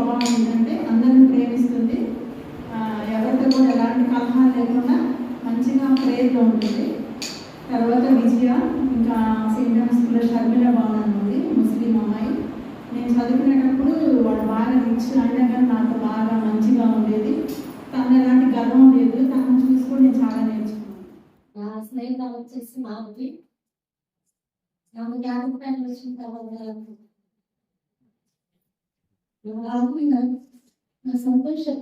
స్వభావం ఏంటంటే అందరిని ప్రేమిస్తుంది, ఎవరితో కూడా ఎలాంటి కలహాలు లేకుండా మంచిగా ప్రేయర్గా ఉంటుంది. తర్వాత విజయ, ఇంకా సెయింట్ స్కూల్లో షర్మిల బాగుంది, ముస్లిం అమ్మాయి. నేను చదువుకునేటప్పుడు వాడు బాగా రిచ్ అయినా కానీ నాతో బాగా మంచిగా ఉండేది. తను ఎలాంటి గర్వం లేదు, తనను చూసుకొని నేను చాలా నేర్చుకున్నాను. నా స్నేహితులు వచ్చేసి మామూలు జ్ఞాపకాలు వచ్చిన తర్వాత నా సంతోషం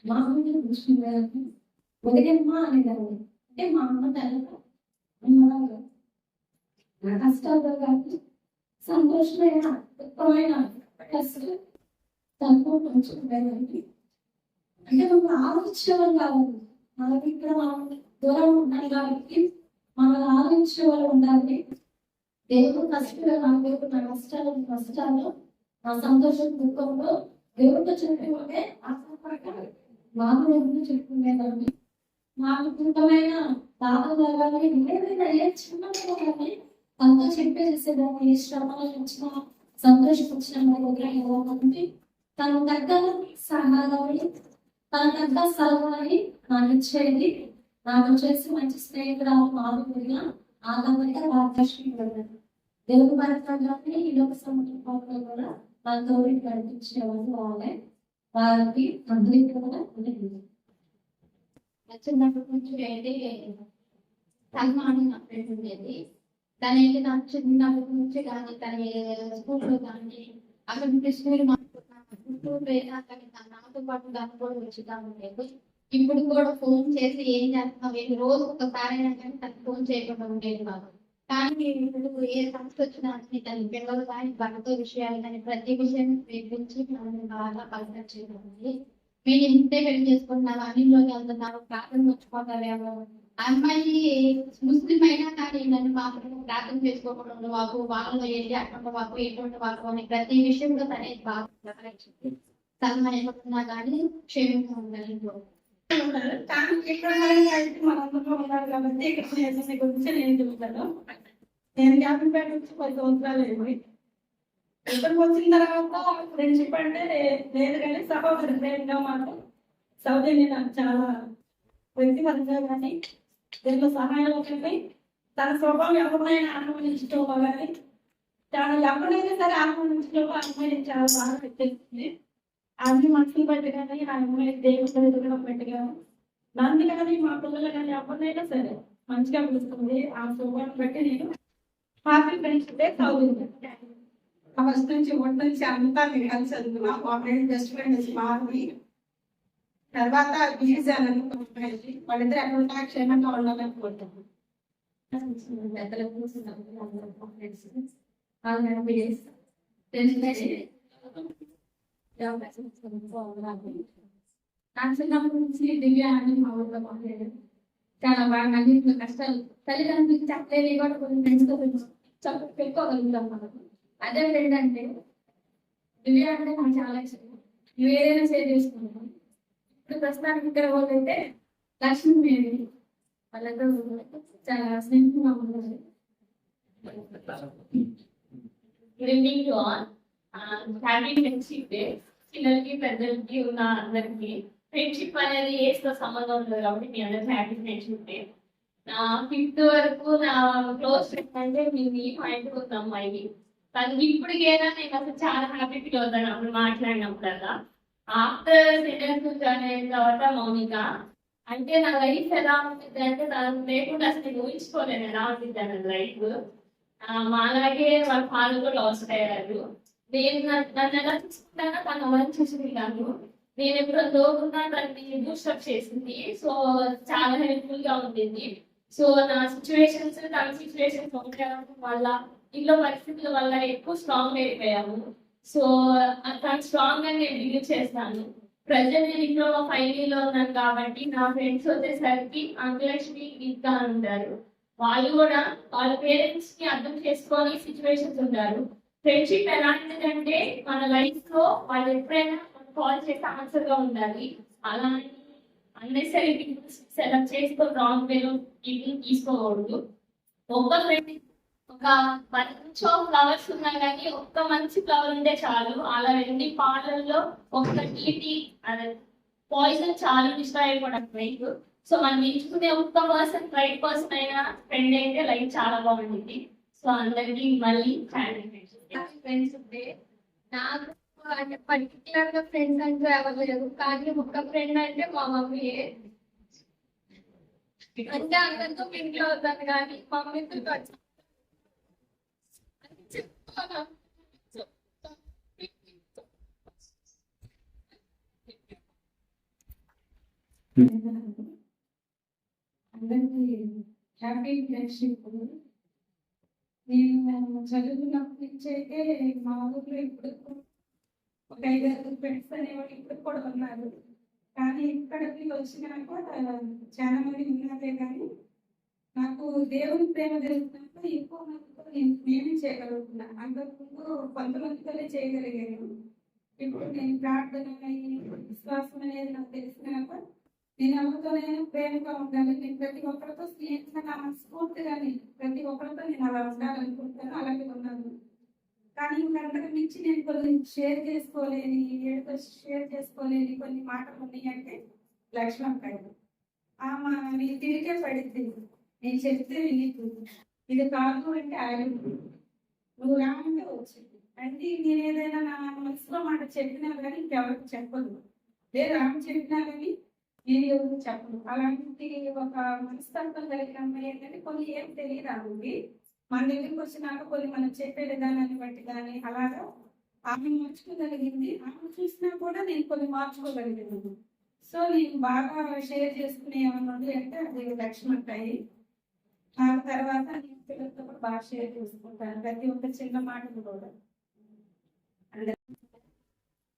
మామూలు ఉదయమ్మా అనేదాన్ని. అంటే మా అమ్మ తల్లిగా అమ్మలాగా నా కష్టాల్లో కానీ సంతోషమైన దుఃఖమైన కష్టం తనతో పంచుకునేదాన్ని. అంటే మనం ఆలోచించే వాళ్ళు కావాలి, మనకి ఇక్కడ మనం దూరం ఉండాలి కాబట్టి మనం ఆలోచించే వాళ్ళు ఉండాలి. దేవుడు కష్టంలో నా దేవుడు నా కష్టాలు నా సంతోషం దుఃఖంలో దేవుడితో చెప్పుకుంటే ఆసపడక మామూలు చెప్పుకునేదాన్ని. నాకు అద్భుతమైన బాధలు కానీ ఏదైనా ఏ చిన్నగా కానీ తనతో చెప్పేసేదాన్ని. ఏ శ్రమల వచ్చిన సంతోషపరిచిన ఏదైనా తన దగ్గర సహాయాన్ని తన దగ్గర సలహాని నాకు ఇచ్చేది. నాకు వచ్చేసి మంచి స్నేహితురాలు మాధురిగా ఆనందంగా ఆకర్షించారు. దేవుడు భర్తలోని ఈ లోక సముద్రంలో కూడా నాతో నడిపించేవాళ్ళు వాళ్ళే. వారికి అద్భుతంగా ఉండేది. చిన్నప్పటి నుంచి ఏంటి సన్మానం ఉండేది. తన ఏంటి నాకు చిన్నప్పటి నుంచి కానీ తన స్కూల్లో కానీ అక్కడ కృష్ణుడు నాతో పాటు దాన్ని కూడా వచ్చుతా ఉండేది. ఇప్పుడు కూడా ఫోన్ చేసి ఏం చేస్తున్నావు, రోజు ఒకసారి అయినా కానీ తనకు ఫోన్ చేయకుండా ఉండేది కాదు. కానీ ఇప్పుడు ఏ సమస్య వచ్చినా తన పిల్లలు కానీ భర్త విషయాలు కానీ ప్రతి విషయం ప్రేమించి మనల్ని బాగా పలకరించేది. మీరు ఇంతే పెళ్లి చేసుకుంటున్నారు, అన్నిలోకి వెళ్తున్నారు, ప్రార్థన మర్చిపోతారేమో. అమ్మాయి ముస్లిం అయినా కానీ నన్ను మాత్రం ప్రార్థన చేసుకోకుండా వాకు వాళ్ళలో ఏంటి అటువంటి వాకు ఎటువంటి వాకు అని ప్రతి విషయంలో తనే బాగా ప్రకటించింది. తన ఏమన్నా కానీ క్షేమంగా ఉండాలి. కానీ ఇక్కడ మనందరూ ఉన్నారు కాబట్టి ఇక్కడ గురించి నేను చెప్తాను. నేను 50 నుంచి 10 సంవత్సరాలు అయింది. ఇక్కడికి వచ్చిన తర్వాత ఫ్రెండ్షిప్ అంటే లేదు కానీ సహోదరు ప్రేమగా మాత్రం సౌజన్య నాకు చాలా వ్యక్తిగతంగా కానీ దీంట్లో సహాయంలో కానీ తన స్వభావం ఎవరైనా ఆహ్వానించడం కానీ తను ఎవరైనా సరే ఆహ్వానించడం అమ్మాయి చాలా బాగా పెట్టేస్తుంది. అన్ని మనసులు బట్టి కానీ ఆ అమ్మాయి దేవుడు ఎదుగుదల బట్టి కానీ నన్ను కానీ మా పిల్లలు కానీ ఎవరినైనా సరే మంచిగా పిలుస్తుంది. ఆ స్వభావం బట్టి నేను హ్యాపీ ఫ్రెండ్షిప్ సౌజన్య. ఫస్ట్ నుంచి ఒకటి నుంచి అంతా మీరు కలిసి చదువుకున్నాం. మా ఫ్రెండ్ బెస్ట్ ఫ్రెండ్ వచ్చి మాధవి, తర్వాత గిరిజాలని వాళ్ళిద్దరు ఎక్కడ ఉంటా క్షేమంగా ఉండాలని కోరుతాను. చిన్నప్పటి నుంచి దివ్య అని మా ఊళ్ళో మాట్లాడారు. చాలా బాగా అన్నింటిలో కష్టాలు తల్లిదండ్రులకి చెప్పలేని కూడా కొన్ని ఫ్రెండ్స్తో పెట్టుకోగలుగుతాం మనకు. అదే ఫ్రెండ్ అంటే దివ్య అంటే నాకు చాలా ఇష్టం. నువ్వు ఏదైనా షేర్ చేసుకుంటాం. ఇప్పుడు ప్రస్తుతానికి ఇక్కడ వాళ్ళు అయితే లక్ష్మీదేవి వాళ్ళతో చాలా స్నేహంగా ఉంటుంది. Good evening to all. Happy friendship day. పిల్లలకి పెద్దలకి ఉన్న అందరికి ఫ్రెండ్షిప్ అనేది ఏజ్తో సంబంధం ఉంటుంది కాబట్టి మీ అందరికి హ్యాపీ ఫ్రెండ్షిప్ డే. నా 5th వరకు నా క్లోజ్ ఫ్రెండ్ అంటే మేము ఈ పాయింట్ ఉన్న అమ్మాయి. తనకి ఇప్పటికైనా నేను అసలు చాలా హ్యాపీ ఫీల్ అవుతాను అప్పుడు మాట్లాడినప్పుడల్లా. ఆఫ్టర్ సెకండ్ జాయిన్ అయిన తర్వాత మౌనిక అంటే నా లైఫ్ ఎలా ఉంటుంది అంటే తను లేకుండా అసలు నేను ఊహించుకోలేను ఎలా ఉంటుంది అన్న లైఫ్. మాలాగే వాళ్ళ పాలు కూడా లాస్ అయ్యారు. నేను నన్ను ఎలా చూసుకుంటానో తను అవన్నీ చూసుకుంటాను. నేను ఎప్పుడో దోగున్నా దాన్ని బూస్టప్ చేసింది. సో చాలా హెల్ప్ఫుల్ గా ఉంటుంది. సో నా సిచ్యువేషన్స్ తన సిచ్యువేషన్స్ ఉండడం వల్ల ఇంట్లో పరిస్థితుల వల్ల ఎక్కువ స్ట్రాంగ్ అయిపోయాము. సో తను స్ట్రాంగ్ గా నేను బిలీవ్ చేస్తాను. ప్రజెంట్ నేను ఇంట్లో ఫైనల్ ఉన్నాను కాబట్టి నా ఫ్రెండ్స్ వచ్చేసరికి అంకులక్ష్మి గీత ఉంటారు. వాళ్ళు కూడా వాళ్ళ పేరెంట్స్ ని అర్థం చేసుకొని సిచ్యువేషన్స్ ఉంటారు. ఫ్రెండ్షిప్ ఎలాంటిదంటే మన లైఫ్ లో వాళ్ళు ఎప్పుడైనా కాల్ చేసి ఆన్సర్ గా ఉండాలి. అలాంటి అన్నెసరీ సెలెక్ట్ చేసుకో రాంగ్ వేలో తీసుకోకూడదు. ఒక్క ఫ్రెండ్ ఒక మంచి ఫ్లవర్స్ ఉన్నా కానీ ఒక్క మంచి ఫ్లవర్ ఉంటే చాలు, అలా వెళ్ళి పాలల్లో ఒక్క టీ అదే పాయిజన్ చాలా డిస్ట్రాయ్ అయిపోవడానికి రైట్. సో మనం ఎంచుకునే ఒక్క పర్సన్ రైట్ పర్సన్ అయినా ఫ్రెండ్ అయితే లైఫ్ చాలా బాగుంటుంది. సో అందరికీ మళ్ళీ ఫ్రెండ్స్ ఉంటే నాకు అంటే పర్టికులర్ గా ఫ్రెండ్స్ అంటూ ఎవరు లేరు, కానీ ఒక ఫ్రెండ్ అంటే మా మమ్మీ. అంటే అందరితో ఇంట్లో అవుతాను కానీ మమ్మీతో చెప్తాను. అందరికీ హ్యాపీ ఫ్రెండ్షిప్. నేను చదువుకున్నప్పటి నుంచి అయితే మా ఊర్లో ఇప్పుడు ఒక 5-6 ఫ్రెండ్స్ అనేవాళ్ళు ఇప్పుడు కూడా ఉన్నారు. కానీ ఇక్కడికి వచ్చినాక చాలా మంది ఉన్నారే కానీ నాకు దేవుని ప్రేమ తెలుస్తున్నప్పుడు ఎక్కువ మందితో నేనే చేయగలుగుతున్నా. అంతకుముందు కొంతమందితోనే చేయగలిగాను. ఇప్పుడు నేను ప్రార్థన విశ్వాసం అనేది నాకు తెలిసినాక నేను ఎవరితోనైనా ప్రేమగా ఉండాలి. నేను ప్రతి ఒక్కరితో స్నేహితుగా నా మనస్ఫూర్తిగా ప్రతి ఒక్కరితో నేను అలా ఉండాలనుకుంటాను, అలాగే ఉన్నాను. కానీ ఇంకంతకు మించి నేను కొన్ని షేర్ చేసుకోలేని కొన్ని మాటలు ఉన్నాయంటే లక్ష్మణ్ ఆమె నీకు తిరిగే పడింది, నేను చెప్తే నీకు ఇది కాదు అంటే ఆయన నువ్వు రామంటే వచ్చింది అంటే నేను ఏదైనా నా మనసులో మాట చెప్పినా కానీ ఇంకెవరికి చెప్పదు. లేదు ఆమె చెప్పినా కానీ నేను ఎవరికి చెప్పను. అలాంటి ఒక మనస్తత్వం కలిగిన అమ్మాయి ఏంటంటే కొన్ని ఏం తెలియదు ఆమెకి. మన దగ్గరికి వచ్చినాక కొన్ని మనం చెప్పే విధానాన్ని బట్టి కానీ అలాగా ఆమె మార్చుకోగలిగింది. ఆమె చూసినా కూడా నేను కొన్ని మార్చుకోగలిగాను. సో నేను బాగా షేర్ చేసుకునే ఏమన్నా అంటే అది లక్ష్మణ్. ఆ తర్వాత నేను పిల్లలతో కూడా బాగా షేర్ చేసుకుంటాను ప్రతి ఒక్క చిన్న మాటలు కూడా.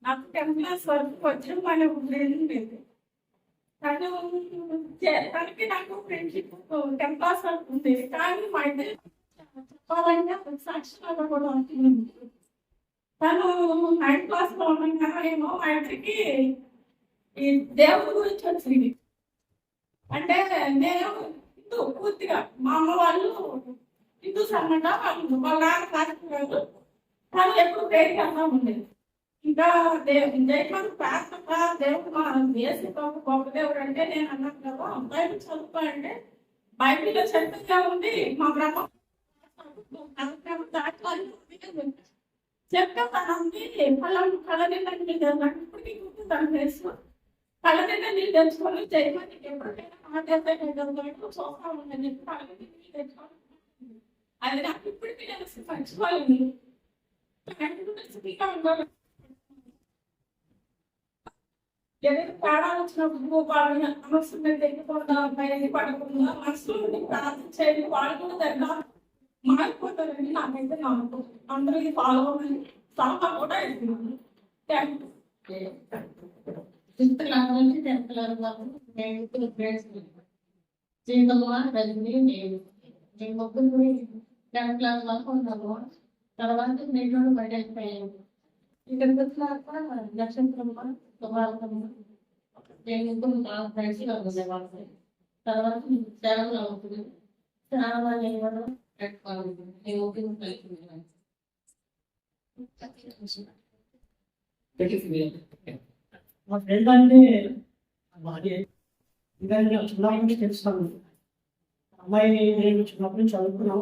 నాకు 10th క్లాస్ వరకు వచ్చిన మన లేదు. తనకి నాకు ఫ్రెండ్షిప్ 10th క్లాస్ వరకు ఉంది. కానీ మా ఇద్దరు చెప్పాలంటే సాక్షిగా కూడా ఉంటుంది. తను 9th క్లాస్ లో ఉన్నాయేమో మా ఇద్దరికి ఈ దేవుడి గురించి వచ్చింది. అంటే నేను పూర్తిగా మా అమ్మ వాళ్ళు హిందూస్ అన్నమాట. వాళ్ళ నాన్న కాదు కానీ ఎప్పుడు పేరు అన్నా ఉండేది. ఇంకా జైపూర్ ప్రార్థన దేవుడు మా దేశ గొప్ప దేవుడు అంటే నేను అన్నాను కదా బైబిల్ చదువుకో అంటే బైబిల్లో చరిత్రగా ఉంది. మా బ్రహ్మ చెప్తే తనంది కళ్ళ నిండా నీళ్ళు తెచ్చుకోండి. ఇప్పటికీ గుర్తు తన తెలుసు. కళ్ళ నిండా నీళ్ళు తెచ్చుకొని జైపూర్కి ఎప్పుడైనా మాట్లాడతాడు సోఫా ఉందని చెప్పి కళ్ళ నిండా నీళ్ళు తెచ్చుకోవాలి. అది నాకు ఇప్పటికీ తెలిసి పంచుకోవాలి. ఏదైనా తేడా వచ్చినప్పుడు వాళ్ళని మనసు మీద తెగిపోతా బయట పడకుండా మనసులో ప్రార్థన చేయండి. వాళ్ళు కూడా దగ్గర మారిపోతారని నాకైతే నమ్మకం. అందరికీ ఫాలో అవ్వమని సలహా కూడా ఇస్తున్నాను. Thank you. 5th క్లాస్ నుంచి 10th క్లాస్ వరకు నేను ఫ్రెండ్స్ జీవితంలో రజనీ నేను ముగ్గురు 10th క్లాస్ వరకు ఉన్నాము. తర్వాత నేను బయట వెళ్ళిపోయాను. 10th క్లాస్ నక్షత్రమ్మ సుమారమ్మ నేను ముగ్గురు మా ఫ్రెండ్స్ ఉండేవాళ్ళు. తర్వాత సేవలు అవుతుంది. సేవ చేయడం నేను ముగ్గురు కలిసి మా ఫ్రెండ్ అంటే భార్య ఇంకా చిన్నప్పటి నుంచి తెలుస్తాను. అమ్మాయి నేను చిన్నప్పటి నుంచి చదువుకున్నాం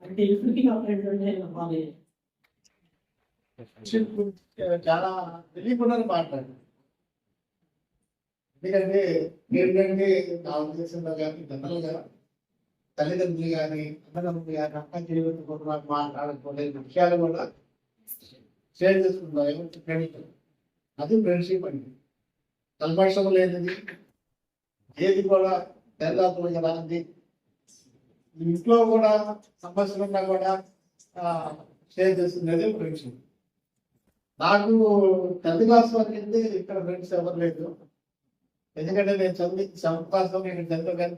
అంటే ఇప్పటికీ నా ఫ్రెండ్ అంటే భార్య. చాలా తెలియకుండా మాట్లాడు. ఎందుకంటే ఏంటంటే నా ఉద్దేశంలో కానీ జనరల్గా తల్లిదండ్రులు కానీ అన్నదమ్ములు కానీ అక్క జీవితం కూడా మాట్లాడుకోలేదు విషయాలు కూడా షేర్ చేసుకుంటాం. ఫ్రెండ్స్ అది ఫ్రెండ్షిప్ అండి. కల్మషం లేనిది ఏది కూడా తెల్లాపులుగా రాంది. ఇంట్లో కూడా సమస్యలు ఉన్నా కూడా షేర్ చేస్తున్నది ఫ్రెండ్షిప్. నాకు 10th క్లాస్ వరకు అయితే ఇక్కడ ఫ్రెండ్స్ ఎవరు లేదు. ఎందుకంటే నేను చదివి 7th క్లాస్ లో నేను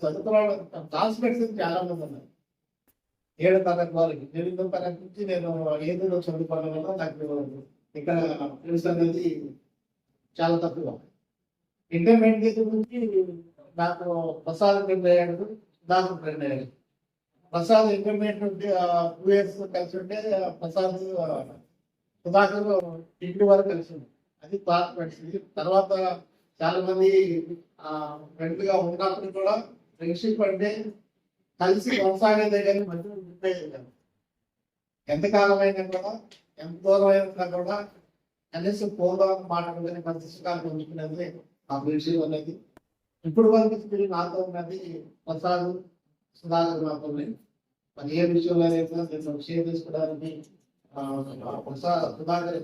చదువుకోవడం క్లాస్మేట్స్ చాలా మంది ఉన్నారు. 7వ తరగతి వరకు 8వ తరగతి నుంచి నేను ఏదో చదువుకోవడం వల్ల నాకు ఇక్కడ ఫ్రెండ్స్ అనేది చాలా తక్కువ. ఇంటర్మీడియట్ నుంచి నాకు ప్రసాద్ ఫ్రెండ్ అయ్యాడు, నాకు ఫ్రెండ్ అయ్యాడు. ప్రసాద్ ఇంటర్మీడియట్ 2 years కలిసి ఉంటే ప్రసాద్ సుధాకర్ ఇంటి వరకు కలిసి ఉంది. అది పాత పరిస్థితి. తర్వాత చాలా మంది ఫ్రెండ్ గా ఉన్నప్పుడు కూడా ఫ్రెండ్షిప్ అంటే కలిసి కొనసాగేదే కానీ మధ్యలో ఉండేది కాదు. ఎంతకాలం అయినా కూడా ఎంత దూరం అయినా కూడా కనీసం పోదాం మాట్లాడుకునే పరిస్థితులు పొందుకునేది ఆ ఫ్రెండ్షిప్ అనేది. ఇప్పుడు వరకు నాతో ఉన్నది ప్రసాద్ సుధాకర్ నాతో. మరి ఏ విషయంలో నేను షేర్ చేసుకోవడానికి సుధాకర్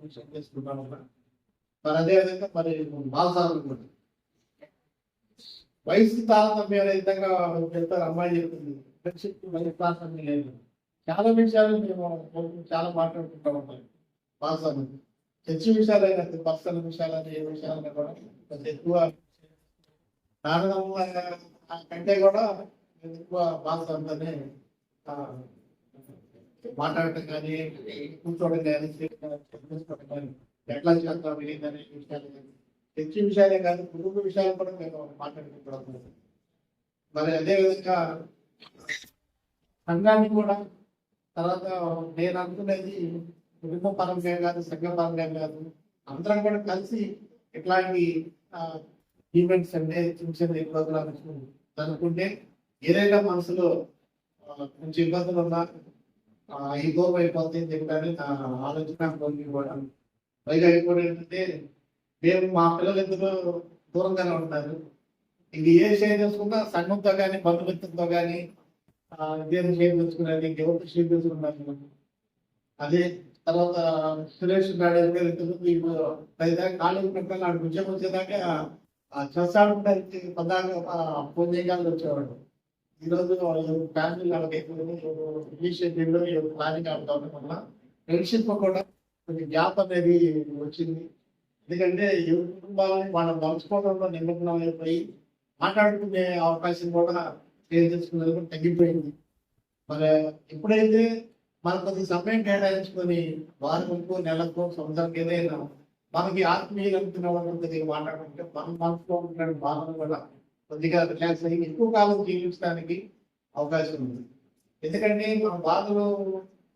విషయం చేసుకుంటాను. మరి అదేవిధంగా మరి బాలసాగర్ కూడా వయసు తారతమ్యాలు విధంగా చెప్తారు. అమ్మాయి చెప్తుంది ఫ్రెండ్షిప్ మరి తారతమ్యం లేదు. చాలా విషయాలు మేము చాలా మాట్లాడుకుంటా ఉంటాం. బాలసాగర్ చర్చ విషయాలైనా పర్సనల్ విషయాలని ఏ విషయాలైనా కూడా కొంచెం ఎక్కువ నాన్నమ్మ కంటే కూడా ఎక్కువ బాలసాగర్తోనే మాట్లాడటం కానీ కూర్చోవడం కానీ కానీ ఎట్లా చేస్తాం ఏంటనే విషయాలు కానీ చర్చ విషయాలే కాదు కుటుంబ విషయాలు కూడా మేము మాట్లాడుకుంటాం. మరి అదేవిధంగా సంఘాన్ని కూడా తర్వాత నేను అనుకునేది కుటుంబ పరంగా కాదు, సంఘ పరంగా కాదు, అందరం కూడా కలిసి ఇట్లాంటి ఈవెంట్స్ అంటే చిన్న చిన్న ప్రోగ్రామ్స్ అనుకుంటే ఏదైనా మనసులో కొంచెం ఇబ్బందులు ఉన్నా ఈ గోపు అయిపోతుంది చెప్పాలని నా ఆలోచన కూడా. పైగా కూడా ఏంటంటే మేము మా పిల్లలు ఎందుకు దూరంగానే ఉంటారు. ఇది ఏ షేర్ చేసుకున్నా సంఘంతో కానీ బంధుమిత్రులతో కానీ ఇదేదో షేర్ చేసుకున్నది ఎవరికి షేర్ చేసుకున్నారు. అదే తర్వాత సురేష్ కాలేజీ పెట్టాలి ఆడు ఉద్యోగం వచ్చేదాకా చేస్తాడుంటే పదాలు ఫోన్ చేయడానికి వచ్చేవాడు. ఈరోజు ఫ్యామిలీ వాళ్ళకి ఇనిషియేటివ్లో ప్లానింగ్ ఆడుతూ ఉండడం వల్ల ఫ్రెండ్షిప్ కూడా కొంచెం గ్యాప్ అనేది వచ్చింది. ఎందుకంటే ఎవరి కుటుంబాలని మనం మలుచుకోవడంలో నిమగ్నం అయిపోయి మాట్లాడుకునే అవకాశం కూడా షేర్ చేసుకునేది కూడా తగ్గిపోయింది. మరి ఎప్పుడైతే మనం కొద్ది సమయం కేటాయించుకొని వారికో నెలకు సంవత్సరానికి ఏదైనా మనకి ఆత్మీయ అనుకున్న వాళ్ళు కొద్దిగా మాట్లాడుకుంటే మనం మనసులో ఉంటున్న భావన కూడా కొద్దిగా రిలాక్స్ అయ్యి ఎక్కువ కాలం జీవించడానికి అవకాశం ఉంది. ఎందుకంటే మన బాధలు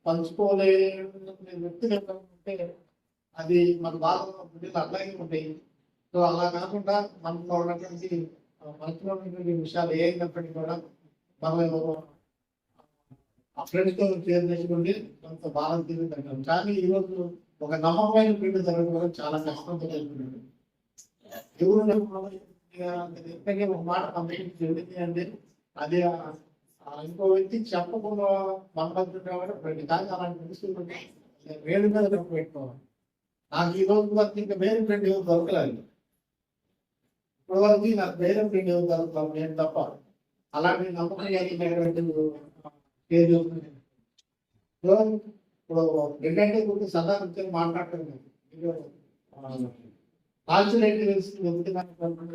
పంచుకోలే వ్యక్తులు ఉంటే అది మన బాధలు అట్లాగే ఉంటాయి. సో అలా కాకుండా మనలో ఉన్నటువంటి మనసులో ఉన్నటువంటి విషయాలు ఏ అయినప్పటికీ కూడా మనం ఫ్రెండ్స్తో షేర్ చేసుకుంటే కొంత బాధ తిరుగుతాం. కానీ ఈరోజు ఒక నమ్మకమైన ఫ్రెండ్ జరగడం చాలా కష్టంతో జరుగుతుంది. ఎవరు ఒక మాట కంప్లీట్ జరిగింది అంటే అది ఇంకో వ్యక్తి చెప్పకుండా మనకుంటే ఫ్రెండ్. కానీ అలాంటి పరిస్థితులు వేడి మీద పెట్టుకోవాలి. నాకు ఈ రోజు వరకు ఇంకా వేరే ఫ్రెండ్ ఎవరు దొరకలేదు. ఇప్పుడు వరకు నాకు వేరే ఫ్రెండ్ ఎవరు దొరుకుతాం నేను తప్ప. అలాంటి నమ్మకం ఇప్పుడు ఏంటంటే కొన్ని సదా మాట్లాడుతున్నాం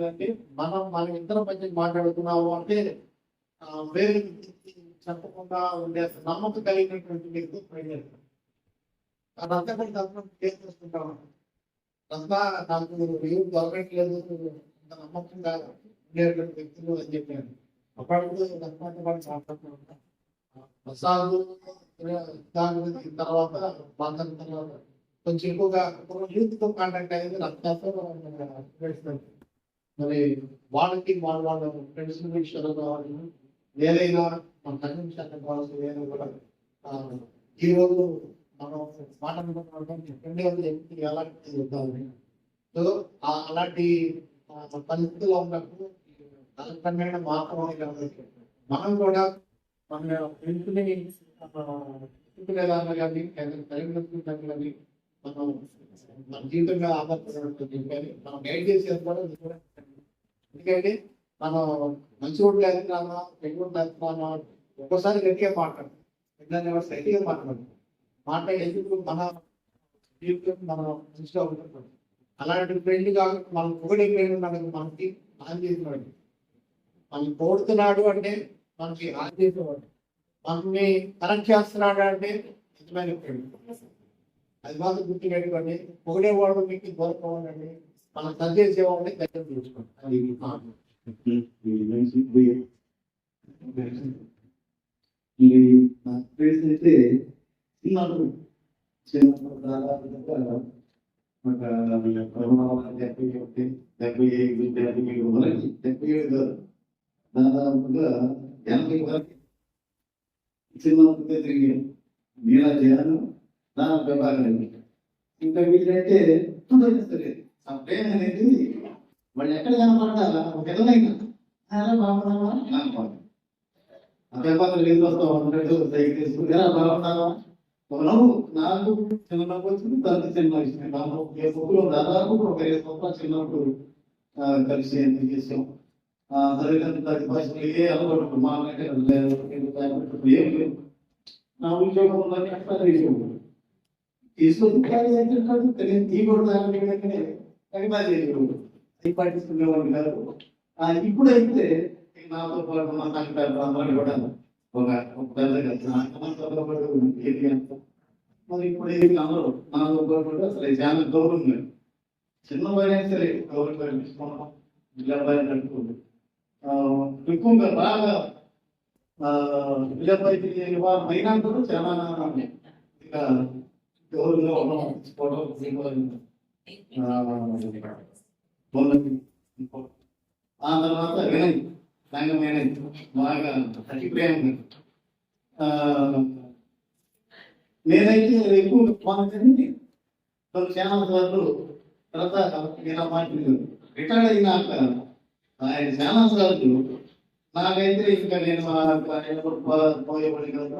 అంటే మన ఇద్దరం మధ్య మాట్లాడుతున్నాము అంటే వేరే చెప్పకుండా ఉండే నమ్మకం కలిగినటువంటి వ్యక్తి ప్రజలు అదంతా కూడా చేసుకుంటాం. అంతా నాకు ఏం దొరకట్లేదు అంత నమ్మకంగా ఉండేటువంటి వ్యక్తులు అని చెప్పాను. అప్పటికి మాట్లాడుతూ ప్రసాద్ తర్వాత బంధం తర్వాత కొంచెం ఎక్కువగా యూత్ తో కాంటాక్ట్ అనేది రక్తాతో మరి వాళ్ళకి వాళ్ళ ఫ్రెండ్స్ విషయాలు కావాలి ఏదైనా మన తల్లి విషయాలు కావాల్సి ఏదైనా కూడా ఈ రోజు మనం మాట్లాడుకుంటున్నాం ఎలాంటి చూద్దామని. సో అలాంటి పరిస్థితుల్లో ఉన్నప్పుడు దానికన్నా మాత్రమే కాబట్టి మనం కూడా మన ఫ్రెండ్స్ని దాంట్లో కానీ కానీ మనం మన జీవితం మీద ఆధారపడి కానీ మనం గైడ్ చేసేది కూడా. ఎందుకంటే మనం మంచి రోడ్లు వెళ్తున్నామా పెళ్లి రోడ్లు వెళ్తున్నామా ఒక్కోసారి గట్టిగా మాట్లాడు గట్టిగా మాట్లాడి ఎందుకు మన జీవితం మనం మంచిగా ఉంటుంది. అలాంటి ఫ్రెండ్ కాకుండా మనం ఒకటి ఫ్రెండ్ ఉన్నాడు మనకి ఆన్ చేసినాడు. మనం కోడుతున్నాడు అంటే మనకి ఆన్ చేసేవాడు. మనల్ని కరెక్ట్ చేస్తున్నాడు అంటే నిజమైన ఫ్రెండ్. అది మాత్రం గుర్తుపెట్టుకోండి. పొగిడేవాడు మీకు దొరకవాడండి. మనం సరి చేసేవాడిని దగ్గర తీసుకోండి. ఇది నా ప్లేస్ అయితే చిన్నప్పుడు దాదాపుగా ఒక 77 వరకు 77 దాదాపుగా 80 వరకు చిన్నప్పుడు తిరిగాను. మీలా చేయాను దాని ప్రభాకరం ఇంకా వీళ్ళైతే సరే ఆ ప్రేమ అనేది వాళ్ళు ఎక్కడ కనపడ్డా ఒక పిల్లలైనా బాగున్నావా ఆ ప్రభాకరం ఏం వస్తావు సైకిల్ తీసుకుని ఎలా బాగున్నావా ఒక నవ్వు నాకు చిన్న నవ్వు వచ్చింది తనకి చిన్న విషయం నాకు ఏ బుక్లో దాదాపు ఒక 5 సంవత్సరాలు చిన్నప్పుడు కలిసి ఎందుకు చేసాం తల్లిదండ్రులు భాషలు ఏ అలవాటు మా ఏం లేదు నా ఉద్యోగం ఉందని అట్లా తీసుకొని పాటిస్తున్నవాడు కాదు. ఇప్పుడైతే నాతో పాటు మా సంఘటన కూడా ఒక మరి ఇప్పుడు ఏమి అందరూ నాతో పాటు అసలు చాలా గౌరవం లేదు. చిన్నవాడైనా సరే గౌరవం తీసుకున్నాం విజయబాయి నడుపుకుంది ఎక్కువగా బాగా విజయబాయి అయినా కూడా చాలా ఇంకా గౌరవంగా ఆ తర్వాత వినయ్ సంఘం వినయ్ బాగా అతి ప్రేమ. నేనైతే ఎక్కువ ఛానల్ సార్లు తర్వాత నేను మాట్లాడుతున్నాను రిటైర్డ్ అయినాక ఆయన ఛానల్ సార్లు నాకైతే ఇంకా నేను పోయేవాడి కాదు.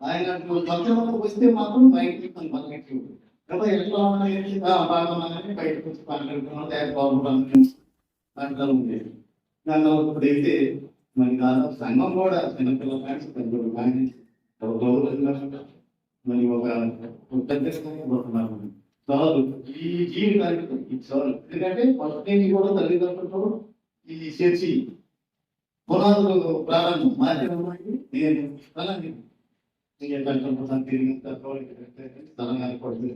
ఆయన ఫంక్షన్లకు వస్తే మాత్రం బయటకి పనిపెట్టి కదా ఎట్లా ఉన్నాయి బాగా ఉన్నాయని బయటకు వచ్చి పనిపెట్టుకున్నాం అంటారు ఉండేది. దాని ఇప్పుడైతే మరి దాదాపు సంఘం కూడా చిన్నపిల్లల ఫ్యాన్స్ పెద్దలు కానీ గౌరవంగా మరి ఒక పెద్దన్నారు చాలు ఈ జీవితానికి ఇది చాలు. ఎందుకంటే ఫస్ట్ నుంచి కూడా తల్లిదండ్రులతో ఈ చర్చి పునాదులు ప్రారంభం మాధ్యమానికి నేను అలాగే తిరిగి స్థలం ఏర్పడుతుంది.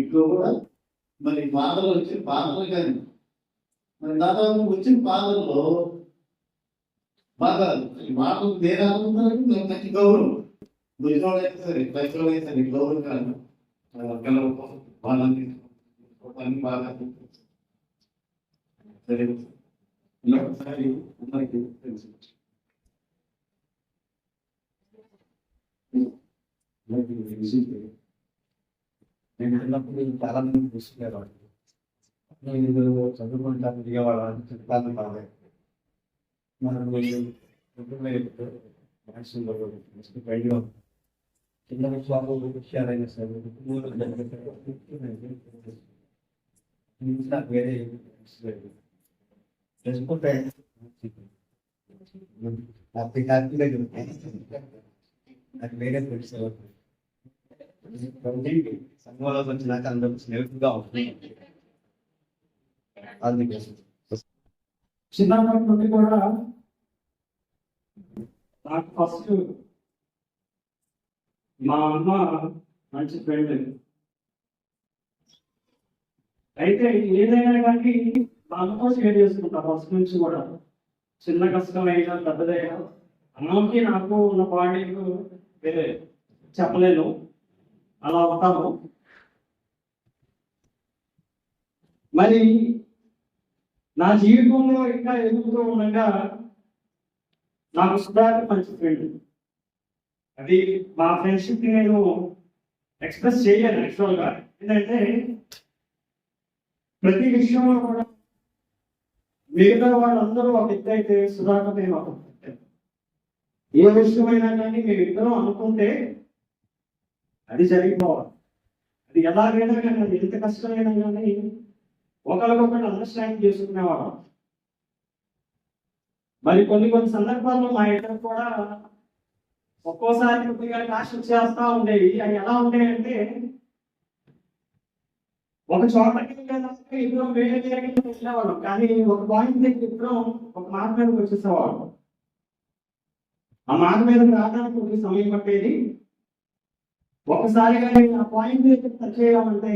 ఇంట్లో కూడా మరి పాటలు వచ్చిన పాటలు కానీ మరి దాదాపు వచ్చిన పాటల్లో బాగా మాటలు దేరాలంటే మంచి గౌరవం భుజంలో అయితే సరే బయటలో అయితే సరే గౌరవం కాదు పిల్లల కోసం వాళ్ళని బాగా సరే ఒకసారి అందరికీ తెలుసు. నేను చిన్నప్పుడు చాలా మంది చూసుకునేవాడు. నేను చదువుకుంటాను దిగేవాడు చెప్తాను బాగా మనం బయటగా చిన్న విషయాలైనా సరే నాకు వేరే తెలుసుకుంటే హ్యాపీగా నాకు వేరే తెలుసు. సంఘంలో వచ్చినాక అందరూ స్నేహితులుగా ఉంటుంది. అందుకే చిన్నప్పటి నుండి కూడా నాకు ఫస్ట్ మా అమ్మ మంచి ఫ్రెండ్. అయితే ఏదైనా కానీ మా అమ్మతో షేర్ చేసుకుంటా ఫస్ట్ నుంచి కూడా. చిన్న కష్టమైనా పెద్దదైనా అమ్మకి నాకు ఉన్న బాండింగ్ వేరే చెప్పలేను, అలా ఉంటాను. మరి నా జీవితంలో ఇంకా ఎదుగుతూ ఉండగా నాకు సుధాకర్ మంచి ఫ్రెండ్. అది మా ఫ్రెండ్షిప్ నేను ఎక్స్ప్రెస్ చేయలేను యాక్చువల్గా. ఏంటంటే ప్రతి విషయంలో కూడా మిగతా వాళ్ళందరూ ఒక ఎత్తు అయితే సుధాకర్ నేను ఒక ఏ విషయమైనా కానీ మేము ఇద్దరం అనుకుంటే అది జరిగిపోవాలి. అది ఎలాగైనా కానీ అది ఎంత కష్టమైనా కానీ ఒకరికొకరు అండర్స్టాండ్ చేసుకునేవాళ్ళం. మరి కొన్ని సందర్భాల్లో మా ఇద్దరు కూడా ఒక్కోసారి కొద్దిగా క్లాష్ చేస్తూ ఉండేవి. అవి ఎలా ఉండేయంటే ఒక చోటకి ఇద్దరం వేరే వెళ్ళేవాళ్ళం, కానీ ఒక పాయింట్ దగ్గర ఇద్దరం ఒక మాట మీదకి వచ్చేసేవాళ్ళం. ఆ మాట మీద రావడానికి కొద్ది సమయం పట్టేది. ఒకసారిగా ఆ పాయింట్ దగ్గర టచ్ చేయాలంటే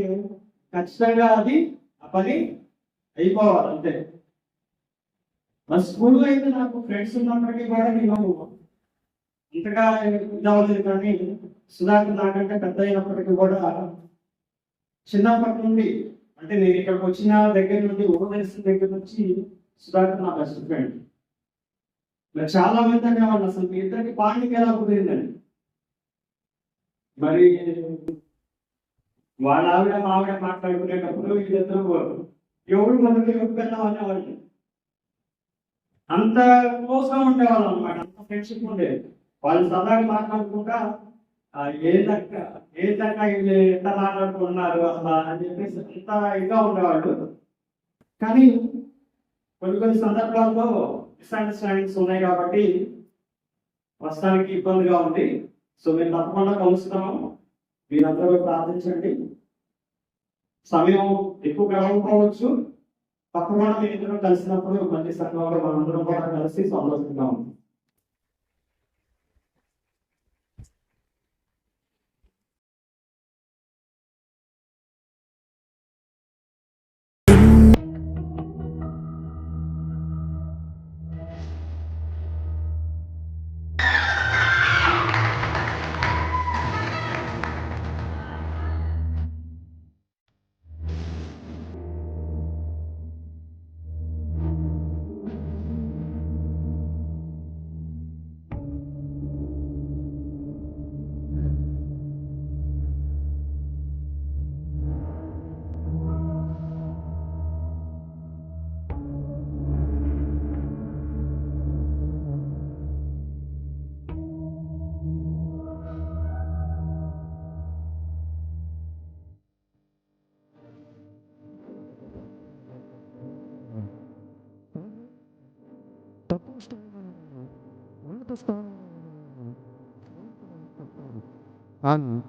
ఖచ్చితంగా అది ఆ పని అయిపోవాలి అంతే. మన స్కూల్లో అయితే నాకు ఫ్రెండ్స్ ఉన్నప్పటికీ కూడా నేను ఇంతగా ఇదవలేదు, కానీ సుధాకర్ నాకంటే పెద్ద అయినప్పటికీ కూడా చిన్నప్పటి నుండి అంటే నేను ఇక్కడికి వచ్చిన దగ్గర నుండి ఉపదేశం దగ్గర నుంచి సుధాకర్ నా బెస్ట్ ఫ్రెండ్. ఇలా చాలా మంది అనేవాళ్ళు అసలు మీ ఇద్దరికి పాండికి ఎలా కుదిరిందని. మరి వాళ్ళ ఆవిడ మా ఆవిడ మాట్లాడుకునేటప్పుడు వీళ్ళిద్దరు ఎవరు మొదటి ఎవరు పెద్దాం అనేవాళ్ళు. అంత క్లోజ్ గా ఉండేవాళ్ళు అనమాట, అంత ఫ్రెండ్షిప్ ఉండేది. వాళ్ళు సరదాగా మాట్లాడుకుంటా ఏంటక్క వీళ్ళు ఎంత మాట్లాడుకుంటున్నారు అసలు అని చెప్పేసి అంత ఇదిగా ఉండేవాళ్ళు. కానీ కొన్ని సందర్భాల్లో మిస్అండర్స్టాండింగ్స్ ఉన్నాయి కాబట్టి ప్రస్తుతానికి ఇబ్బందిగా ఉంది. సో మేము తప్పకుండా కలుస్తున్నాము, మీరందరూ ప్రార్థించండి. సమయం ఎక్కువ గడవకపోవచ్చు, తప్పకుండా మీ ఇద్దరు కలిసినప్పుడు మంచి సంఘంలో మనందరం కూడా కలిసి సంతోషంగా ఉంది. An